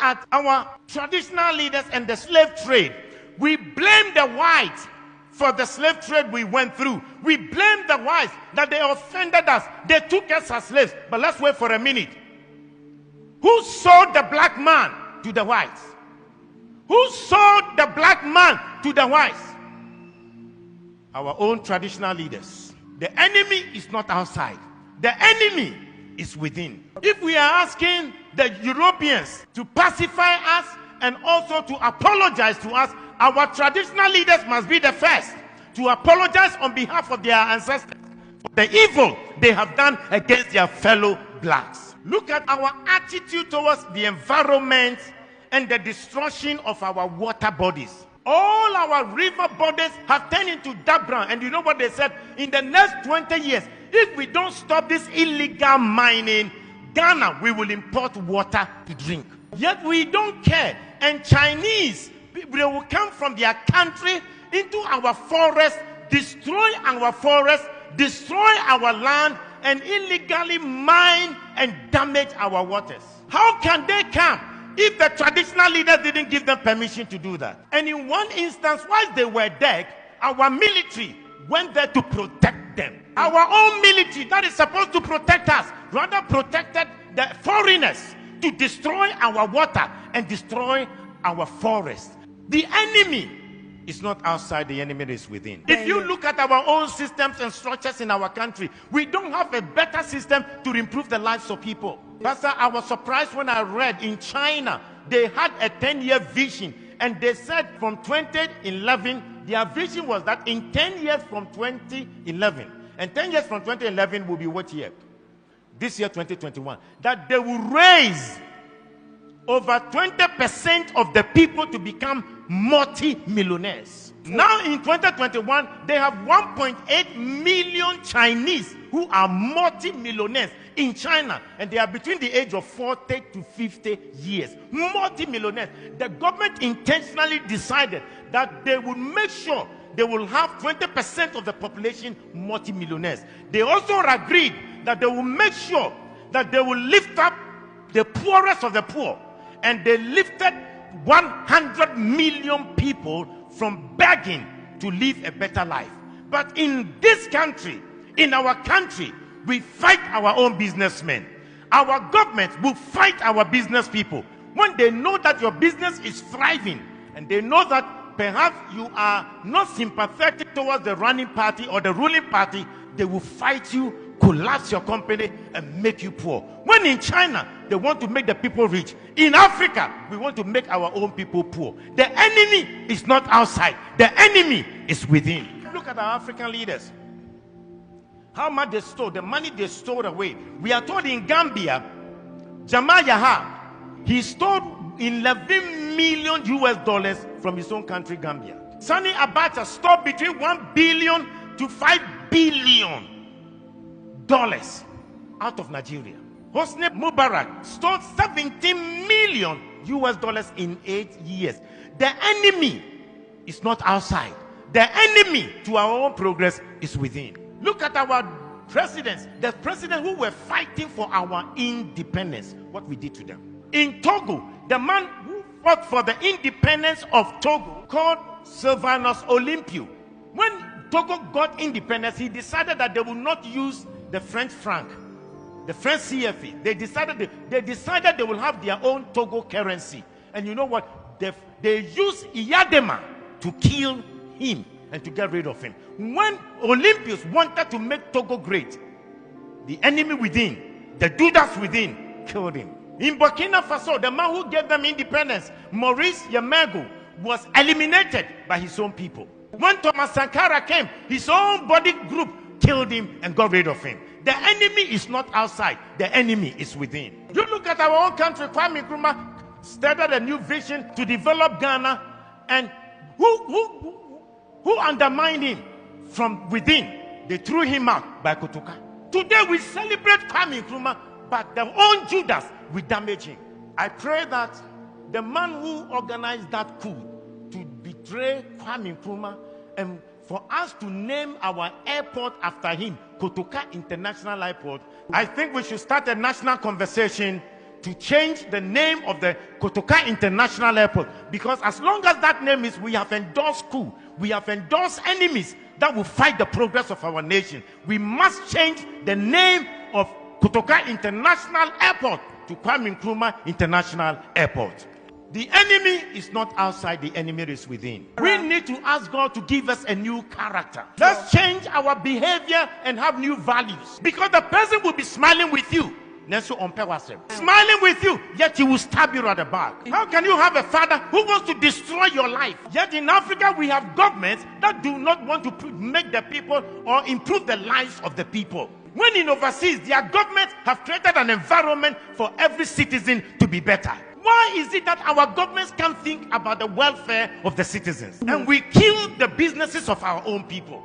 at our traditional leaders and the slave trade, we blame the whites for the slave trade we went through. We blame the whites that they offended us. They took us as slaves. But let's wait for a minute. Who sold the black man to the whites? Who sold the black man to the whites? Our own traditional leaders. The enemy is not outside. The enemy is within. If we are asking the Europeans to pacify us and also to apologize to us, our traditional leaders must be the first to apologize on behalf of their ancestors for the evil they have done against their fellow blacks. Look at our attitude towards the environment and the destruction of our water bodies. All our river bodies have turned into dark brown. And you know what they said? In the next 20 years, if we don't stop this illegal mining, Ghana, we will import water to drink. Yet we don't care. And Chinese, they will come from their country into our forest, destroy our forest, destroy our land, and illegally mine and damage our waters. How can they come if the traditional leaders didn't give them permission to do that? And in one instance, whilst they were there, our military went there to protect them. Our own military that is supposed to protect us rather protected the foreigners to destroy our water and destroy our forest. The enemy is not outside, the enemy is within. If you look at our own systems and structures in our country, we don't have a better system to improve the lives of people. Pastor, I was surprised when I read in China, they had a 10-year vision, and they said from 2011, their vision was that in 10 years from 2011, and 10 years from 2011 will be what year? This year, 2021, that they will raise over 20% of the people to become multi-millionaires. Now in 2021, they have 1.8 million Chinese who are multi-millionaires in China, and they are between the age of 40 to 50 years. Multi-millionaires. The government intentionally decided that they would make sure they will have 20% of the population multi-millionaires. They also agreed that they will make sure that they will lift up the poorest of the poor. And they lifted 100 million people from begging to live a better life. But in this country, in our country, we fight our own businessmen. Our government will fight our business people. When they know that your business is thriving, and they know that perhaps you are not sympathetic towards the running party or the ruling party, they will fight you, collapse your company, and make you poor. When in China, they want to make the people rich. In Africa, we want to make our own people poor. The enemy is not outside. The enemy is within. Look at our African leaders. How much they stole, the money they stole away. We are told in Gambia, Jamal Yaha, he stole 11 million US dollars from his own country, Gambia. Sani Abacha stole between 1 billion to 5 billion dollars out of Nigeria. Hosni Mubarak stole 17 million US dollars in 8 years. The enemy is not outside. The enemy to our own progress is within. Look at our presidents, the presidents who were fighting for our independence, what we did to them. In Togo, the man who fought for the independence of Togo, called Sylvanus Olympio, when Togo got independence, he decided that they would not use the French franc, the French CFA. They decided they will have their own Togo currency. And you know what? They used Iyadema to kill him and to get rid of him. When Olympians wanted to make Togo great, the enemy within, the Judas within, killed him. In Burkina Faso, the man who gave them independence, Maurice Yamego, was eliminated by his own people. When Thomas Sankara came, his own body group killed him and got rid of him. The enemy is not outside. The enemy is within. You look at our own country, Kwame Nkrumah started a new vision to develop Ghana, and who undermined him from within? They threw him out by Kotoka. Today we celebrate Kwame Nkrumah, but their own Judas will damage him. I pray that the man who organized that coup to betray Kwame Nkrumah, and for us to name our airport after him, Kotoka International Airport, I think we should start a national conversation to change the name of the Kotoka International Airport, because as long as that name is, we have endorsed coup, we have endorsed enemies that will fight the progress of our nation. We must change the name of Kotoka International Airport to Kwame Nkrumah International Airport. The enemy is not outside, the enemy is within. We need to ask God to give us a new character. Let's change our behavior and have new values, because the person will be smiling with you, smiling with you, yet he will stab you at the back. How can you have a father who wants to destroy your life? Yet in Africa we have governments that do not want to make the people or improve the lives of the people. When in overseas, their governments have created an environment for every citizen to be better. Why is it that our governments can't think about the welfare of the citizens? And we kill the businesses of our own people.